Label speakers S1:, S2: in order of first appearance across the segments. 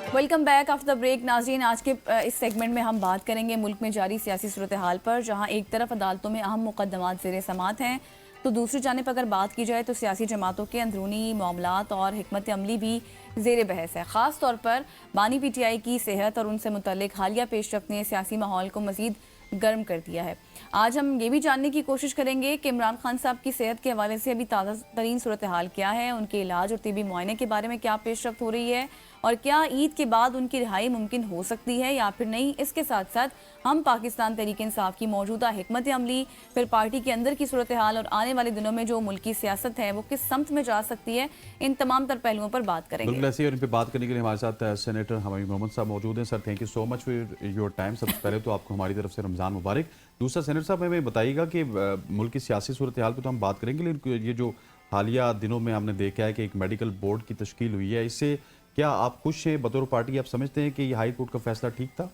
S1: Welcome back after the break. नाज़रीन, आज के इस सेगमेंट में हम बात करेंगे मुल्क में जारी सियासी सूरत हाल पर, जहां एक तरफ अदालतों में अहम मुकदमात ज़ेर समात हैं, तो दूसरी जानिब अगर बात की जाए तो सियासी जमातों के अंदरूनी मामलात और हिकमत अमली भी ज़ेर बहस है। ख़ास तौर पर बानी PTI की सेहत और उनसे मुतल्लिक हालिया पेशरफ्त ने सियासी माहौल को मज़ीद गर्म कर दिया है। आज हम ये भी जानने की कोशिश करेंगे कि इमरान खान साहब की सेहत के हवाले से अभी ताज़ा तरीन सूरत हाल क्या है, उनके इलाज और तिबी मुआयने के बारे में क्या पेशरफ्त हो रही है, और क्या ईद के बाद उनकी रिहाई मुमकिन हो सकती है या फिर नहीं। इसके साथ साथ हम पाकिस्तान तहरीक इंसाफ की मौजूदा हिकमत अमली, फिर पार्टी के अंदर की सूरत हाल और आने वाले दिनों में जो मुल्की सियासत है वो किस समत में जा सकती है, इन तमाम तर पहलुओं पर बात करेंगे।
S2: बिल्कुल ऐसे ही, और इन पे बात करने के लिए हमारे साथ सेनेटर हमारी मोहम्मद साहब मौजूद हैं। Sir, thank you so much for your time. सबसे पहले तो आपको हमारी तरफ से रमज़ान मुबारक। दूसरा, सेनेटर साहब हमें बताइएगा कि मुल्क की सियासी सूरत हाल पर तो हम बात करेंगे, लेकिन ये जो हालिया दिनों में हमने देखा है कि एक मेडिकल बोर्ड की तश्कील हुई है, इससे क्या आप खुश हैं बतौर पार्टी? आप समझते हैं कि ये हाई कोर्ट का फैसला ठीक था?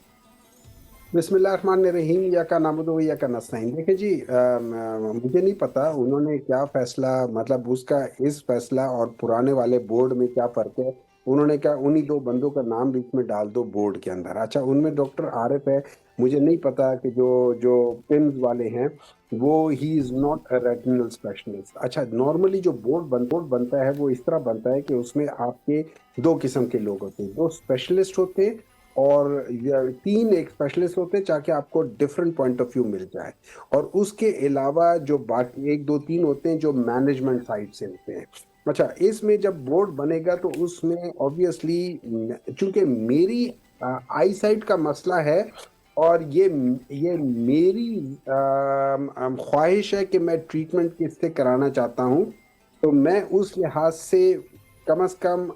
S3: बिस्मिल्लाहिर्रहमानिर्रहीम, या का नामुदो या का नस्ताइन। देखिए जी, मुझे नहीं पता उन्होंने क्या फैसला, मतलब उसका इस फैसला और पुराने वाले बोर्ड में क्या फ़र्क है। उन्होंने कहा उन्हीं दो बंदों का नाम बीच में डाल दो बोर्ड के अंदर। अच्छा, उनमें डॉक्टर आरिफ है। मुझे नहीं पता कि जो जो पिम्स वाले हैं वो he is not a retinal specialist. अच्छा, नॉर्मली जो बोर्ड बनता है वो इस तरह बनता है कि उसमें आपके दो किस्म के लोग होते हैं, दो स्पेशलिस्ट होते हैं और तीन एक स्पेशलिस्ट होते हैं, ताकि आपको डिफरेंट पॉइंट ऑफ व्यू मिल जाए। और उसके अलावा जो बाकी एक दो तीन होते हैं जो मैनेजमेंट साइड से होते हैं। अच्छा, इसमें जब बोर्ड बनेगा तो उसमें ऑब्वियसली, चूंकि मेरी आई साइट का मसला है और ये मेरी ख्वाहिश है कि मैं ट्रीटमेंट किससे कराना चाहता हूँ, तो मैं उस लिहाज से कम से कम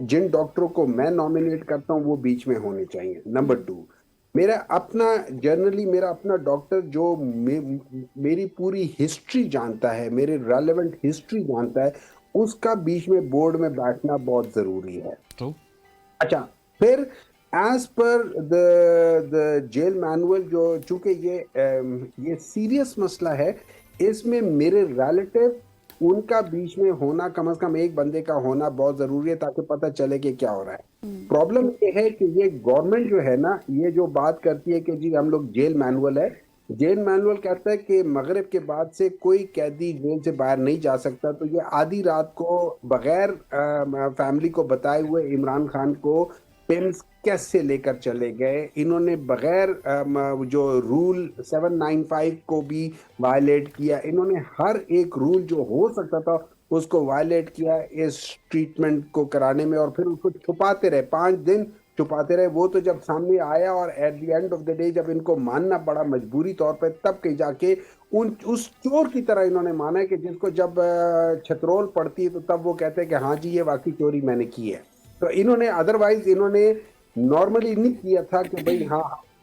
S3: जिन डॉक्टरों को मैं नॉमिनेट करता हूँ वो बीच में होने चाहिए। नंबर 2, मेरा अपना जनरली मेरा अपना डॉक्टर जो मेरी पूरी हिस्ट्री जानता है, मेरे रेलेवेंट हिस्ट्री जानता है, उसका बीच में बोर्ड में बैठना बहुत ज़रूरी है।
S2: तो
S3: अच्छा, फिर as per the jail manual, जो चूंकि ये सीरियस मसला है, इसमें मेरे रिलेटिव उनका बीच में होना, कम से कम एक बंदे का होना बहुत जरूरी है, ताकि पता चले कि क्या हो रहा है। प्रॉब्लम ये है कि ये गवर्नमेंट जो है ना, ये जो बात करती है कि जी हम लोग जेल मैनुअल है, जेल मैनुअल कहता है कि मगरिब के बाद से कोई कैदी जेल से बाहर नहीं जा सकता। तो ये आधी रात को बगैर फैमिली को बताए हुए इमरान खान को पिम्स कैसे लेकर चले गए। इन्होंने बगैर जो रूल 795 को भी वायलेट किया। इन्होंने हर एक रूल जो हो सकता था उसको वायलेट किया इस ट्रीटमेंट को कराने में, और फिर उसको छुपाते रहे, 5 दिन छुपाते रहे। वो तो जब सामने आया और at the end of the day जब इनको मानना पड़ा मजबूरी तौर पे, तब कहीं जाके उस चोर की तरह इन्होंने माना है कि जिसको जब छतरोल पड़ती है तो तब वो कहते हैं कि हाँ जी ये वाकई चोरी मैंने की है। तो इन्होंने अदरवाइज इन्होंने नॉर्मली नहीं किया था कि भाई हाँ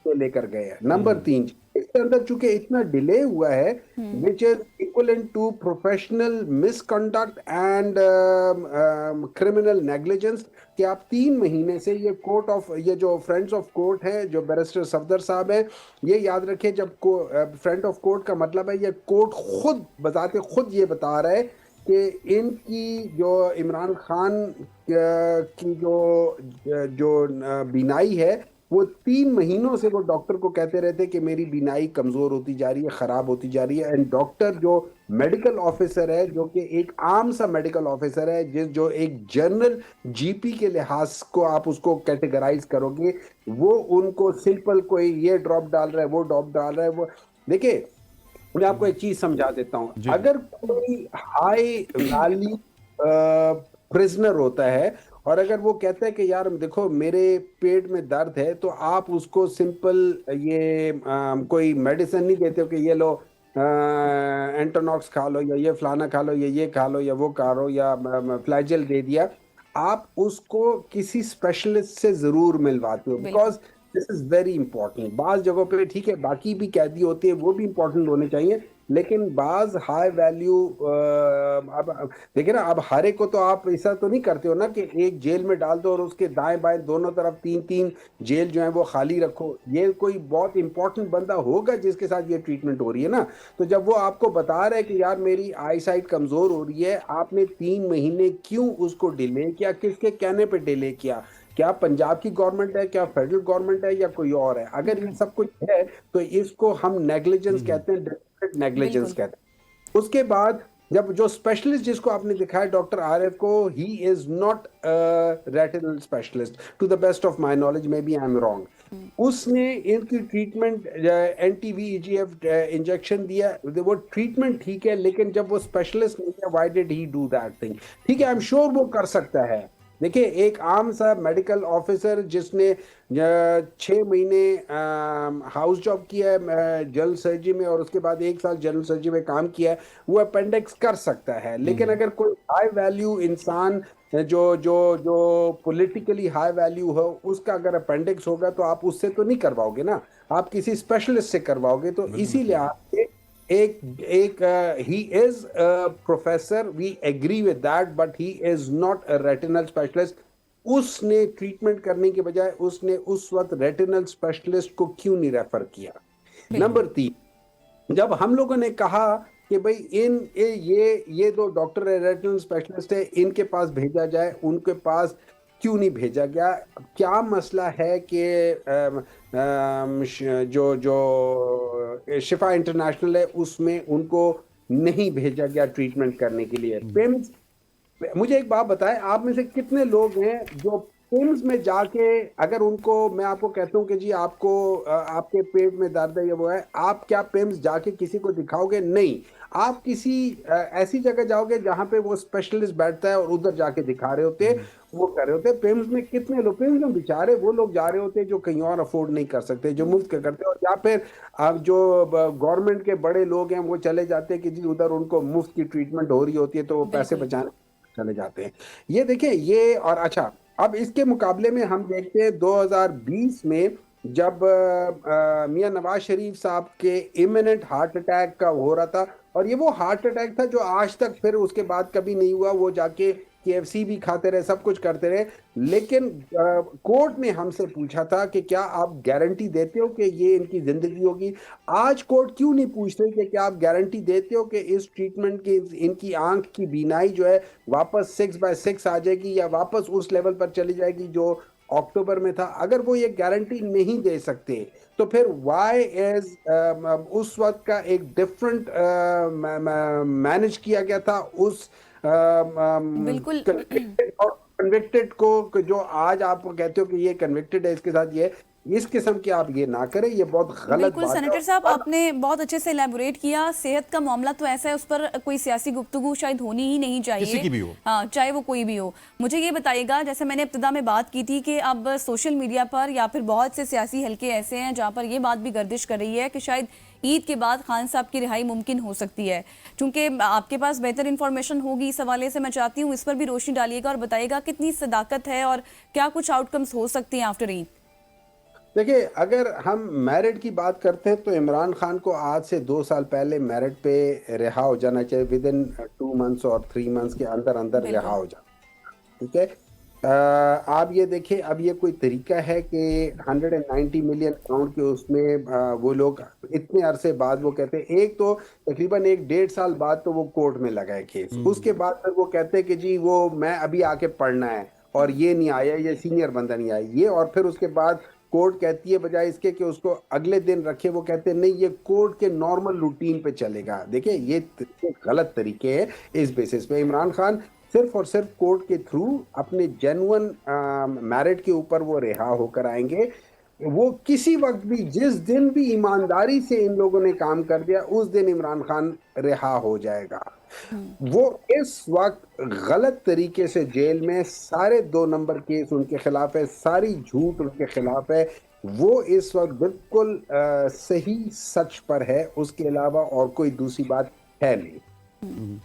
S3: हम लेकर गए हैं। नंबर 3, इसके अंदर चूंकि इतना डिले हुआ है, which is equivalent to professional misconduct and criminal negligence, कि आप 3 महीने से ये जो फ्रेंड्स ऑफ कोर्ट है, जो बैरिस्टर सफदर साहब है, ये याद रखें, जब फ्रेंड ऑफ कोर्ट का मतलब है ये कोर्ट खुद बताते खुद ये बता रहा है कि इनकी जो इमरान खान की जो बीनाई है, वो 3 महीनों से वो डॉक्टर को कहते रहते कि मेरी बीनाई कमजोर होती जा रही है, खराब होती जा रही है। एंड डॉक्टर जो मेडिकल ऑफिसर है, जो कि एक आम सा मेडिकल ऑफिसर है, जो एक जनरल GP के लिहाज को आप उसको कैटेगराइज करोगे, वो उनको सिंपल कोई ये ड्रॉप डाल रहा है, वो ड्रॉप डाल रहा है, वो देखिए, मैं आपको एक चीज समझा देता हूं। अगर कोई हाई वैल्यू प्रिजनर होता है और अगर वो कहता है कि यार देखो मेरे पेट में दर्द है, तो आप उसको सिंपल ये कोई मेडिसिन नहीं देते हो कि ये लो एंटोनॉक्स खा लो, या ये फलाना खा लो, या ये खा लो, या वो खा लो, या फ्लैजेल दे दिया। आप उसको किसी स्पेशलिस्ट से जरूर मिलवाते हो, because this is very important. बाज जगहों पे ठीक है, बाकी भी कैदी होते हैं, वो भी इंपॉर्टेंट होने चाहिए, लेकिन बाज हाई वैल्यू, अब देखिए ना, अब हर एक को तो आप ऐसा तो नहीं करते हो ना कि एक जेल में डाल दो और उसके दाएं बाएं दोनों तरफ 3-3 जेल जो है वो खाली रखो। ये कोई बहुत इंपॉर्टेंट बंदा होगा जिसके साथ ये ट्रीटमेंट हो रही है ना, तो जब वो आपको बता रहा है कि यार मेरी आई साइट कमजोर हो रही है, आपने 3 महीने क्यों उसको डिले किया, किसके कहने पे डिले किया? क्या पंजाब की गवर्नमेंट है, क्या फेडरल गवर्नमेंट है, या कोई और है? अगर ये सब कुछ है तो इसको हम नेग्लिजेंस कहते हैं, डेलिब्रेट नेग्लिजेंस
S1: बिल्कुल।
S3: कहते हैं। उसके बाद जब जो स्पेशलिस्ट जिसको आपने दिखाया डॉक्टर आरिफ को, he is not retinal specialist to the best of my knowledge, maybe I am wrong. उसने इनकी ट्रीटमेंट एनटीवीईजीएफ इंजेक्शन दिया, वो ट्रीटमेंट ठीक है, लेकिन जब वो स्पेशलिस्ट नहीं है, why did he do that thing? ठीक है, आई एम श्योर वो कर सकता है। देखिए, एक आम सा मेडिकल ऑफिसर जिसने 6 महीने हाउस जॉब किया है जनरल सर्जरी में, और उसके बाद 1 साल जनरल सर्जरी में काम किया है, वो अपेंडिक्स कर सकता है। लेकिन अगर कोई हाई वैल्यू इंसान जो जो जो पॉलिटिकली हाई वैल्यू हो, उसका अगर अपेंडिक्स होगा तो आप उससे तो नहीं करवाओगे ना, आप किसी स्पेशलिस्ट से करवाओगे। तो इसीलिए आप एक एक he is professor, we agree with that, but he is not a retinal specialist. उसने ट्रीटमेंट करने के बजाय उसने उस वक्त रेटिनल स्पेशलिस्ट को क्यों नहीं रेफर किया? नंबर 3, जब हम लोगों ने कहा कि भाई ये दो डॉक्टर रेटिनल स्पेशलिस्ट है, इनके पास भेजा जाए, उनके पास क्यों नहीं भेजा गया? क्या मसला है कि जो जो शिफा इंटरनेशनल है उसमें उनको नहीं भेजा गया ट्रीटमेंट करने के लिए? पिम्स, मुझे एक बात बताएं, आप में से कितने लोग हैं जो पिम्स में जाके, अगर उनको मैं आपको कहता हूं कि जी आपको आपके पेट में दर्द है या वो है, आप क्या पिम्स जाके किसी को दिखाओगे? नहीं। आप किसी ऐसी जगह जाओगे जहां पे वो स्पेशलिस्ट बैठता है और उधर जाके दिखा रहे होते, वो कर रहे होते। पिम्स में कितने लोग, पिम्स में बेचारे वो लोग जा रहे होते जो कहीं और अफोर्ड नहीं कर सकते, जो मुफ्त का करते हैं, और या फिर अब जो गवर्नमेंट के बड़े लोग हैं वो चले जाते हैं कि जी उधर उनको मुफ्त की ट्रीटमेंट हो रही होती है, तो वो पैसे
S1: बिल्कुल।
S3: बचाने चले जाते हैं। ये देखें, ये और अच्छा, अब इसके मुकाबले में हम देखते हैं 2020 में जब मियां नवाज शरीफ साहब के इमिनेंट हार्ट अटैक का हो रहा था, और ये वो हार्ट अटैक था जो आज तक फिर उसके बाद कभी नहीं हुआ। वो जाके केएफसी भी खाते रहे, सब कुछ करते रहे, लेकिन कोर्ट ने हमसे पूछा था कि क्या आप गारंटी देते हो कि ये इनकी जिंदगी होगी? आज कोर्ट क्यों नहीं पूछ रही कि क्या आप गारंटी देते हो कि इस ट्रीटमेंट की इनकी आंख की बीनाई जो है वापस 6/6 आ जाएगी, या वापस उस लेवल पर चली जाएगी जो अक्टूबर में था? अगर वो ये गारंटी नहीं दे सकते तो फिर वाई इज उस वक्त का एक डिफरेंट मैनेज किया गया था उस
S1: बिल्कुल।
S3: कन्विक्टेड को, जो आज आप कहते हो कि ये कन्विक्टेड है, इसके साथ ये इस किस्म की आप ये ना करें, ये बहुत गलत
S1: बिल्कुल
S3: बात है।
S1: सेनेटर साहब, आपने बहुत अच्छे से एलैबोरेट किया। सेहत का मामला तो ऐसा है, उस पर कोई सियासी गुफ्तगू शायद होनी ही नहीं चाहिए,
S2: किसी की भी हो।
S1: हाँ, चाहे वो कोई भी हो। मुझे ये बताइएगा, जैसे मैंने इब्तिदा में बात की थी कि अब सोशल मीडिया पर या फिर बहुत से सियासी हलके ऐसे हैं जहाँ पर ये बात भी गर्दिश कर रही है कि शायद ईद के बाद खान साहब की रिहाई मुमकिन हो सकती है। चूंकि आपके पास बेहतर इंफॉर्मेशन होगी इस हवाले से, मैं चाहती हूँ इस पर भी रोशनी डालिएगा और बताइएगा कितनी सदाकत है और क्या कुछ आउटकम्स हो सकती हैं आफ्टर ईद।
S3: देखिए, अगर हम मेरिट की बात करते हैं तो इमरान खान को आज से 2 साल पहले मेरिट पे रिहा हो जाना चाहिए, विद इन 2 मंथ्स और 3 मंथ्स के अंदर अंदर रिहा हो जाना। ठीक है, आप ये देखिए, अब ये कोई तरीका है कि 190 मिलियन अकाउंट के उसमें वो लोग इतने अरसे बाद वो कहते हैं, एक तो तकरीबन 1-1.5 साल बाद तो वो कोर्ट में लगा है केस, उसके बाद फिर वो कहते हैं कि जी वो मैं अभी आके पढ़ना है और ये नहीं आया, ये सीनियर बंदा नहीं आया, ये, और फिर उसके बाद कोर्ट कहती है बजाय इसके कि उसको अगले दिन रखे, वो कहते हैं नहीं ये कोर्ट के नॉर्मल रूटीन पे चलेगा। देखिए, ये गलत तरीके हैं। इस बेसिस पे इमरान खान सिर्फ और सिर्फ कोर्ट के थ्रू अपने जेन्युइन मेरिट के ऊपर वो रिहा होकर आएंगे। वो किसी वक्त भी, जिस दिन भी ईमानदारी से इन लोगों ने काम कर दिया, उस दिन इमरान खान रिहा हो जाएगा। वो इस वक्त गलत तरीके से जेल में, सारे 2 नंबर केस उनके खिलाफ है, सारी झूठ उनके खिलाफ है। वो इस वक्त बिल्कुल सही सच पर है, उसके अलावा और कोई दूसरी बात है नहीं।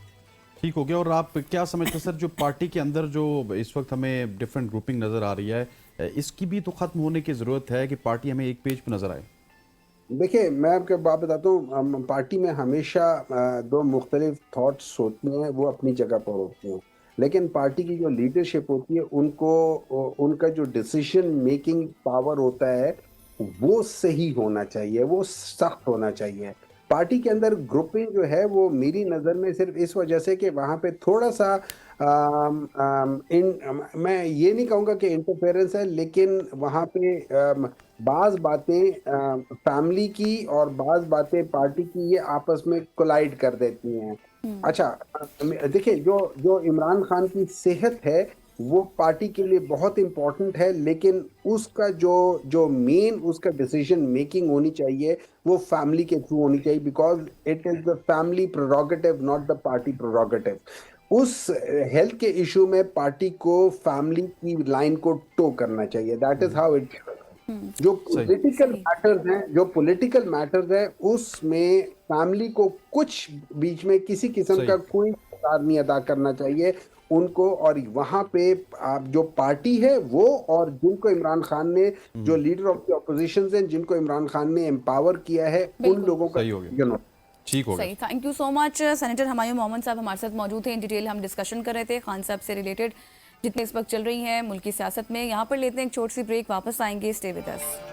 S2: ठीक हो गया। और आप क्या समझते हैं सर, जो पार्टी के अंदर जो इस वक्त हमें डिफरेंट ग्रुपिंग नज़र आ रही है, इसकी भी तो ख़त्म होने की ज़रूरत है कि पार्टी हमें एक पेज पर नज़र आए?
S3: देखिए, मैं आपको बात बताता हूँ, पार्टी में हमेशा 2 मुख्तलिफ थॉट्स होती हैं, वो अपनी जगह पर होती हैं, लेकिन पार्टी की जो लीडरशिप होती है उनको उनका जो डिसीजन मेकिंग पावर होता है वो सही होना चाहिए, वो सख्त होना चाहिए। पार्टी के अंदर ग्रुपिंग जो है वो मेरी नज़र में सिर्फ इस वजह से कि वहाँ पे थोड़ा सा मैं ये नहीं कहूँगा कि इंटरफेरेंस है, लेकिन वहाँ पे बाज बातें फैमिली की और बाज बातें पार्टी की ये आपस में कोलाइड कर देती हैं। अच्छा, देखिए, जो जो इमरान खान की सेहत है वो पार्टी के लिए बहुत इम्पोर्टेंट है, लेकिन उसका जो जो मेन उसका डिसीजन मेकिंग होनी चाहिए वो फैमिली के थ्रू होनी चाहिए, because it is the family prerogative, not the party prerogative. उस हेल्थ के इशू में पार्टी को फैमिली की लाइन को टो करना चाहिए। That is how it. जो पॉलिटिकल मैटर्स हैं, जो पॉलिटिकल मैटर्स है उसमें फैमिली को कुछ बीच में किसी किस्म का कोई किरदार नहीं अदा करना चाहिए उनको। और वहां पे आप जो पार्टी है वो, और जिनको इमरान खान ने, जो लीडर ऑफ द ऑपोजिशन हैं, जिनको इमरान खान ने एम्पावर किया है, उन लोगों का
S2: सही हो गया, ठीक हो गया।
S1: सही, thank you so much. Senator Humayun Mohammad साहब हमारे साथ मौजूद थे। इन डिटेल हम डिस्कशन कर रहे थे खान साहब से रिलेटेड जितने इस वक्त चल रही हैं मुल्क की सियासत में। यहाँ पर लेते हैं एक छोटी सी ब्रेक, वापस आएंगे, स्टे विद अस।